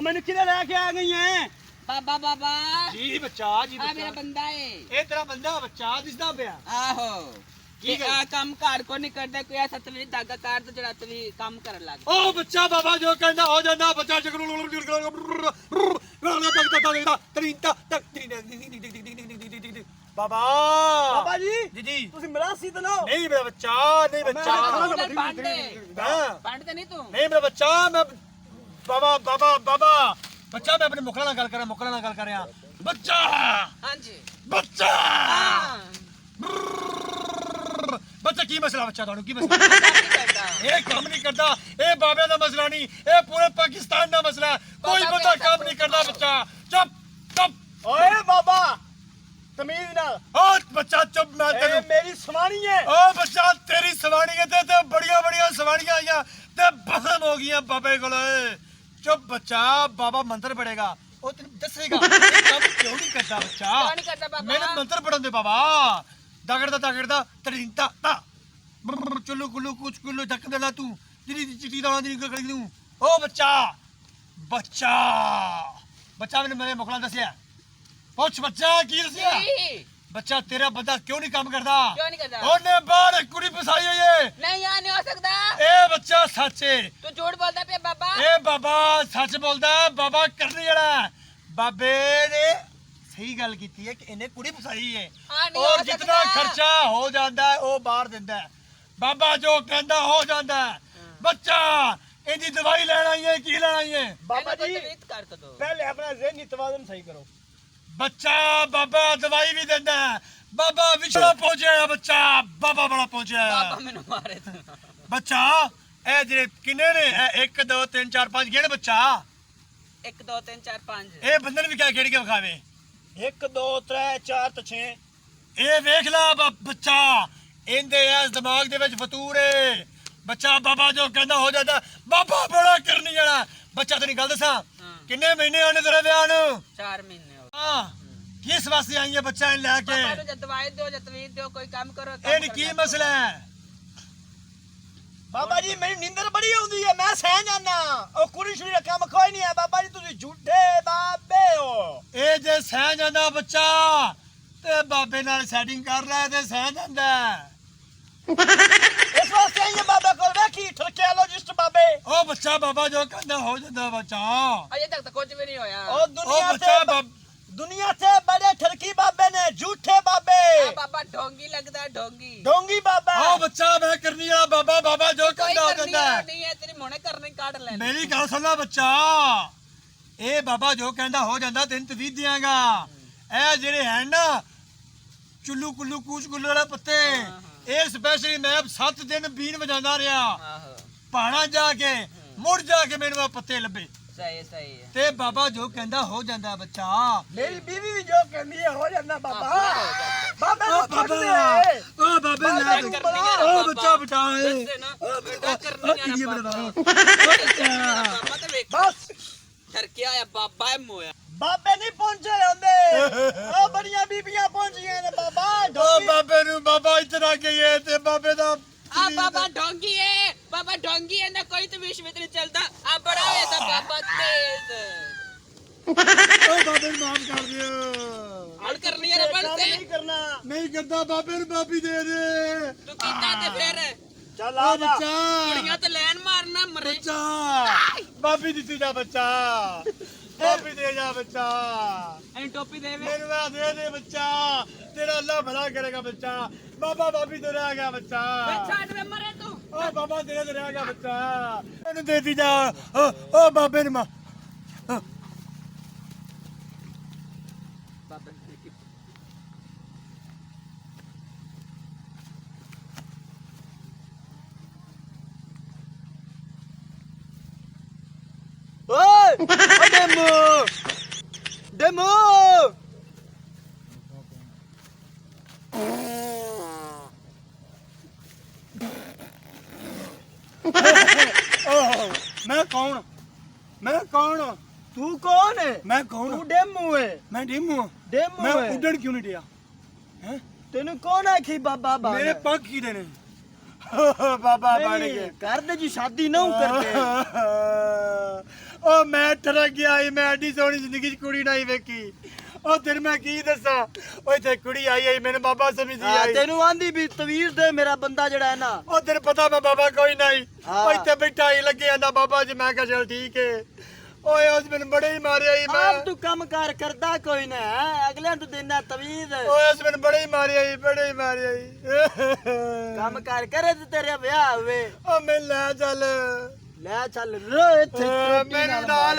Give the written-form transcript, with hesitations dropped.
मैंने किधर लेके आ गई है बाबा बाबा जी बच्चा जी आ मेरा बंदा है ए तेरा बंदा बच्चा दिसदा पिया आहो की आ काम कार को नहीं करदा कोई ऐसा तवी धागा कार तो जड़ा तवी काम कर लग ओ बच्चा बाबा जो कहंदा हो जांदा बच्चा बाबा बाबा जी जी ਤੁਸੀਂ ਮਰਾਸੀ ਤਾਂ ਨਾ ਨਹੀਂ ਮੇਰਾ ਬੱਚਾ ਨਹੀਂ ਬੱਚਾ ਬੰਦ ਤੇ ਨਹੀਂ ਤੂੰ ਨਹੀਂ ਮੇਰਾ ਬੱਚਾ ਮੈਂ ਬਾਬਾ ਬਾਬਾ ਬਾਬਾ ਬੱਚਾ ਮੈਂ ਆਪਣੇ ਮੁਖੜਾ ਨਾਲ ਗੱਲ ਕਰ ਰਿਹਾ ਮੁਖੜਾ ਨਾਲ ਗੱਲ ਕਰ ਰਿਹਾ ਬੱਚਾ ਹਾਂਜੀ ਬੱਚਾ ਬੱਚਾ ਕੀ ਮਸਲਾ ਬੱਚਾ ਤੁਹਾਨੂੰ ਕੀ ਮਸਲਾ ਇਹ ਕੰਮ ਨਹੀਂ ਕਰਦਾ ਇਹ ਬਾਬਿਆਂ ਦਾ ਮਸਲਾ ਨਹੀਂ ਇਹ ਪੂਰੇ ਪਾਕਿਸਤਾਨ ਦਾ ਮਸਲਾ ਕੋਈ ਬੰਦਾ ਕੰਮ ਨਹੀਂ ਕਰਦਾ ਬੱਚਾ ਚੁੱਪ ਚੁੱਪ ਓਏ ਬਾਬਾ ਤਮੀਜ਼ ਨਾਲ ਓ ਬੱਚਾ ਚੁੱਪ ਮੈਂ ਤੈਨੂੰ ਇਹ ਮੇਰੀ ਸਵਾਣੀ ਹੈ ਓ ਬੱਚਾ ਤੇਰੀ ਸਵਾਣੀ ਹੈ ਤੇ ਬੜੀਆਂ ਬੜੀਆਂ ਸਵਾਣੀਆਂ ਆਈਆਂ ਤੇ ਬਸਮ ਹੋ ਗਈਆਂ ਬਾਬੇ ਕੋਲ ਚੁੱਪ ਬੱਚਾ ਬਾਬਾ ਮੰਤਰ ਪੜੇਗਾ ਉਹ ਤੈਨੂੰ ਦੱਸੇਗਾ ਇਹ ਕੰਮ ਕਿਉਂ ਨਹੀਂ ਕਰਦਾ ਬੱਚਾ ਕਿਉਂ ਨਹੀਂ ਕਰਦਾ ਬਾਬਾ ਮੈਨੂੰ ਮੰਤਰ ਪੜਨ ਦੇ ਬਾਬਾ ਦਗੜਦਾ ਤਰਿੰਤਾ ਤਾ ਚੁੱਲੂ ਕੁੱਲੂ ਕੁਛ ਕੁੱਲੂ ਧੱਕ ਦੇਣਾ ਤੂੰ ਜਿਹੜੀ ਚਿੱਟੀ ਦਾ ਦੀ ਨਿਕਲ ਕਰੀ ਤੂੰ ਓ ਬੱਚਾ ਬੱਚਾ ਬੱਚਾ ਮੇਰੇ ਮੁਖਲਾ ਦੱਸਿਆ ਪੁੱਛ ਬੱਚਾ ਕੀ ਦੱਸਿਆ ਬੱਚਾ ਤੇਰਾ ਬੰਦਾ ਕਿਉਂ ਨਹੀਂ ਕੰਮ ਕਰਦਾ ਉਹਨੇ ਬਾਹਰ ਇੱਕ ਕੁੜੀ ਫਸਾਈ ਹੋਈ ਏ ਨਹੀਂ ਆ ਨਹੀਂ ਹੋ ਸਕਦਾ ਇਹ ਬੱਚਾ ਸੱਚ ਏ ਤੂੰ ਝੂਠ ਬੋਲਦਾ ਪਿਆ ਬਾਬਾ ਇਹ ਬਾਬਾ ਸੱਚ ਬੋਲਦਾ ਬਾਬਾ ਕਰਨੀ ਵਾਲਾ ਬਾਬੇ ਨੇ ਸਹੀ ਗੱਲ ਕੀਤੀ ਹੈ ਕਿ ਇਹਨੇ ਕੁੜੀ ਫਸਾਈ ਹੈ ਔਰ ਜਿੰਨਾ ਖਰਚਾ ਹੋ ਜਾਂਦਾ ਉਹ ਬਾਹਰ ਦਿੰਦਾ ਬਾਬਾ ਜੋ ਕਹਿੰਦਾ ਹੋ ਜਾਂਦਾ ਬੱਚਾ ਇਹਦੀ ਦਵਾਈ ਲੈਣ ਆਈ ਹੈ ਕੀ ਲੈਣ ਆਈ ਹੈ ਬਾਬਾ ਜੀ ਪਹਿਲੇ ਆਪਣਾ ਜ਼ਿਹਨੀ ਤਵਾਜ਼ਨ ਸਹੀ ਕਰੋ ਬੱਚਾ ਬਾਬਾ ਦਵਾਈ ਵੀ ਦਿੰਦਾ ਬਾਬਾ ਵਿਛੜਾ ਪਹੁੰਚਿਆ ਬੱਚਾ ਬਾਬਾ ਬੜਾ ਪਹੁੰਚਿਆ ਬਾਬਾ ਮੈਨੂੰ ਮਾਰੇ ਬੱਚਾ ਇਹ ਜਿਹੜੇ ਕਿੰਨੇ ਨੇ 1 2 3 4 5 ਗਿਣ ਬੱਚਾ 1 2 3 4 5 ਇਹ ਬੰਦਨ ਵੀ ਕਿਆ ਖੇਡ ਕੇ ਵਿਖਾਵੇ 1 2 3 4 ਤੇ 6 ਇਹ ਵੇਖ ਲਾ ਬੱਚਾ ਇਹਦੇ ਇਸ ਦਿਮਾਗ ਦੇ ਵਿੱਚ ਫਤੂਰ ਏ ਬੱਚਾ ਬਾਬਾ ਜੋ ਕਹਿੰਦਾ ਹੋ ਜਾਂਦਾ ਬਾਬਾ ਬੜਾ ਕਰਨੀ ਵਾਲਾ ਬੱਚਾ ਤੈਨੂੰ ਗੱਲ ਦੱਸਾਂ ਕਿੰਨੇ ਮਹੀਨੇ ਹੋਣੇ ਤੇਰੇ ਵਿਆਹ ਨੂੰ 4 ਮਹੀਨੇ ਹਾਂ ਕਿਸ ਵਾਸਤੇ ਆਈ ਹੈ ਬੱਚਾ ਇਹ ਲੈ ਕੇ ਬਾਬਾ ਨੂੰ ਦਵਾਈ ਦਿਓ ਜਾਂ ਤਵੀਜ਼ ਦਿਓ ਕੋਈ ਕੰਮ ਕਰੋ ਇਹ ਨਹੀਂ ਕੀ ਮਸਲਾ ਹੈ ਬਾਬਾ ਜੀ ਮੈਨੂੰ ਨੀਂਦਰ ਬੜੀ ਆਉਂਦੀ ਹੈ ਮੈਂ ਸਹਿ ਜਾਣਾ ਉਹ ਕੁੜੀ ਸ਼ੁਰੀ ਦਾ ਕੰਮ ਕੋਈ ਨਹੀਂ ਹੈ ਬਾਬਾ ਜੀ ਤੁਸੀਂ ਝੂਠੇ ਬਾਬੇ ਹੋ ਇਹ ਜੇ ਸਹਿ ਜਾਂਦਾ ਬੱਚਾ ਤੇ ਬਾਬੇ ਨਾਲ ਸੈਟਿੰਗ ਕਰ ਲੈ ਤੇ ਸਹਿ ਜਾਂਦਾ ਇਸ ਵਾਸਤੇ ਆਈ ਹੈ ਬਾਬਾ ਕੋਲ ਵੇਖੀ ਠਰਕੈਲੋਜਿਸਟ ਬਾਬੇ ਉਹ ਬੱਚਾ ਬਾਬਾ ਜੋ ਕਹਿੰਦਾ ਹੋ ਜਾਂਦਾ ਬੱਚਾ ਅਜੇ ਤੱਕ ਤਾਂ ਕੁਝ ਵੀ ਨਹੀਂ ਹੋਇਆ ਉਹ ਦੁਨੀਆ ਤੇ ਬੜੇ ਠਰਕੀ ਬਾਬੇ ਨੇ ਝੂਠੇ ਬਾਬੇ ਬਾਬਾ ਢੋਂਗੀ ਲੱਗਦਾ ਢੋਂਗੀ ਢੋਂਗੀ ਬਾਬਾ ਉਹ ਬੱਚਾ ਮੈਂ ਕਰਨੀ ਆ ਬਾਬਾ ਜੋ ਕਹਿੰਦਾ ਹੋ ਜਾਂਦਾ ਨਹੀਂ ਹੈ ਤੇਰੀ ਮੋਨੇ ਕਰਨੇ ਕੱਢ ਲੈ ਮੇਰੀ ਗੱਲ ਸੁਣ ਲੈ ਬੱਚਾ ਇਹ ਬਾਬਾ ਜੋ ਕਹਿੰਦਾ ਹੋ ਜਾਂਦਾ ਤੈਨੂੰ ਤਵੀਜ਼ ਦਿਆਂਗਾ ਇਹ ਜਿਹੜੇ ਹੈ ਨਾ ਚੁੱਲੂ ਕੁੱਲੂ ਕੂਚ ਕੁੱਲੂ ਵਾਲੇ ਪੱਤੇ ਇਹ ਸਪੈਸ਼ਲੀ ਮੈਂ 7 ਦਿਨ ਬੀਨ ਵਜਾਉਂਦਾ ਰਿਹਾ ਪਹਾੜਾਂ ਜਾ ਕੇ ਮੁੜ ਜਾ ਕੇ ਮੈਨੂੰ ਪੱਤੇ ਲੱਭੇ ਸਹੀ ਹੈ ਤੇ ਬਾਬਾ ਜੋ ਕਹਿੰਦਾ ਹੋ ਜਾਂਦਾ ਬੱਚਾ ਮੇਰੀ ਬੀਵੀ ਵੀ ਜੋ ਕਹਿੰਦੀ ਹੈ ਹੋ ਜਾਂਦਾ ਬਾਬਾ ਬਾਬਾ ਨੂੰ ਛੱਡ ਦੇ ਓ ਬਾਬੇ ਨੇ ਓ ਬੱਚਾ ਬਚਾਏ ਬਸ ਠਰਕਿਆ ਆ ਬਾਬਾ ਮੋਇਆ ਬਾਬੇ ਨਹੀਂ ਪਹੁੰਚੇ ਹੁੰਦੇ ਉਹ ਬੜੀਆਂ ਬੀਬੀਆਂ ਪਹੁੰਚੀਆਂ ਨੇ ਬਾਬਾ ਓ ਬਾਬੇ ਨੂੰ ਬਾਬਾ ਇਤਨਾ ਕਹੀਏ ਤੇ ਬਾਬੇ ਦਾ ਆ ਬਾਬਾ ਢੋਂਗੀ ਹੈ ਬਾਬਾ ਢੋਂਗੀ ਹੈ ਨਾ ਕੋਈ ਤੇ ਵਿਸ਼ਵ ਵਿੱਚ ਨਹੀਂ ਚੱਲਦਾ ਆ ਬੜਾ ਹੋਇਆ ਤਾਂ ਬਾਬਾ ਤੇਜ਼ ਓ ਬਾਬੇ ਨੂੰ ਮਾਫ ਕਰ ਦਿਓ ਹਲ ਕਰਨੀ ਹੈ ਬੰਦ ਤੇ ਨਹੀਂ ਕਰਨਾ ਨਹੀਂ ਕਰਦਾ ਬਾਬੇ ਨੂੰ ਮਾਫੀ ਦੇ ਦੇ ਤੂੰ ਕੀਤਾ ਤੇ ਫਿਰ ਚੱਲ ਓ ਆ ਜਾ ਬੱਚਾ ਕੁੜੀਆਂ ਤੇ ਲੈਣ ਮਾਰਨਾ ਮਰੇ ਬੱਚਾ ਬਾਬੀ ਦਿੱਤੀ ਜਾ ਬੱਚਾ ਬਾਬੀ ਦੇ ਜਾ ਬੱਚਾ ਐਂ ਟੋਪੀ ਦੇਵੇ ਮੈਨੂੰ ਆ ਦੇ ਬੱਚਾ ਤੇਰਾ ਅੱਲਾ ਭਲਾ ਕਰੇਗਾ ਬੱਚਾ ਬਾਬਾ ਬਾਬੀ ਤੇ ਰਹਿ ਗਿਆ ਬੱਚਾ ਛੱਡ ਵੇ ਮਰੇ ਤੂੰ ਓ ਬਾਬਾ ਤੇਰੇ ਤੇ ਰਹਿ ਗਿਆ ਬੱਚਾ ਇਹਨੂੰ ਦੇਤੀ ਜਾ ਓ ਬਾਬੇ ਨੂੰ ਓਏ ਡੇਮੋ ਮੈਂ ਕੌਣ ਤੂੰ ਕੌਣ ਹੈ ਮੈਂ ਕੌਣ ਤੂੰ ਡੇਮੋ ਹੈ ਮੈਂ ਡੇਮੂ ਡੇਮੋ ਮੈਂ ਹੈ ਉੱਡਣ ਕਿਉਂ ਨਹੀਂ ਡਿਆ ਹੈ ਤੈਨੂੰ ਕੌਣ ਆਖੀ ਬਾਬਾ ਬਣ ਮੇਰੇ ਪੱਖ ਕੀ ਦੇ ਨੇ ਬਾਬਾ ਬਣ ਗਏ ਕਰਦੇ ਜੀ ਸ਼ਾਦੀ ਨਾ ਕਰਦੇ ਉਹ ਮੈਂ ਠਰਕ ਗਿਆ ਈ, ਮੈਂ ਐਡੀ ਸੋਹਣੀ ਜ਼ਿੰਦਗੀ 'ਚ ਕੁੜੀ ਨਹੀਂ ਵੇਖੀ। ਉਹ ਤੈਨੂੰ ਮੈਂ ਕੀ ਦੱਸਾਂ, ਉਹ ਇੱਥੇ ਕੁੜੀ ਆਈ ਮੈਨੂੰ ਬਾਬਾ ਸਮਝਦੀ ਆਈ। ਤੈਨੂੰ ਆਂਦੀ ਵੀ ਤਵੀਰ ਦੇ ਮੇਰਾ ਬੰਦਾ ਜਿਹੜਾ ਹੈ ਨਾ। ਉਹ ਤੈਨੂੰ ਪਤਾ ਮੈਂ ਬਾਬਾ ਕੋਈ ਨਹੀਂ। ਹਾਂ। ਉਹ ਇੱਥੇ ਬੈਠਾ ਹੀ ਲੱਗੇ ਜਾਂਦਾ ਬਾਬਾ ਜੀ। ਮੈਂ ਕਿਹਾ ਚੱਲ ਠੀਕ ਏ। ਓਏ ਉਸ ਮੈਨੂੰ ਬੜੇ ਹੀ ਮਾਰਿਆ ਈ ਮੈਂ। ਆਪ ਤੂੰ ਕੰਮ ਕਾਰ ਕਰਦਾ ਕੋਈ ਨਾ ਹੈ, ਅਗਲਿਆਂ ਨੂੰ ਦੇਣਾ ਤਵੀਰ। ਓਏ ਉਸ ਮੈਨੂੰ ਬੜੇ ਹੀ ਮਾਰਿਆ ਈ, ਬੜੇ ਹੀ ਮਾਰਿਆ ਈ। ਕੰਮ ਕਾਰ ਕਰੇ ਤੇ ਤੇਰਾ ਵਿਆਹ ਹੋਵੇ। ਉਹ ਮੈਨੂੰ ਲੈ ਚੱਲ, ਲੈ ਚੱਲ ਰੋ ਇੱਥੇ ਮੈਨੂੰ ਨਾਲ।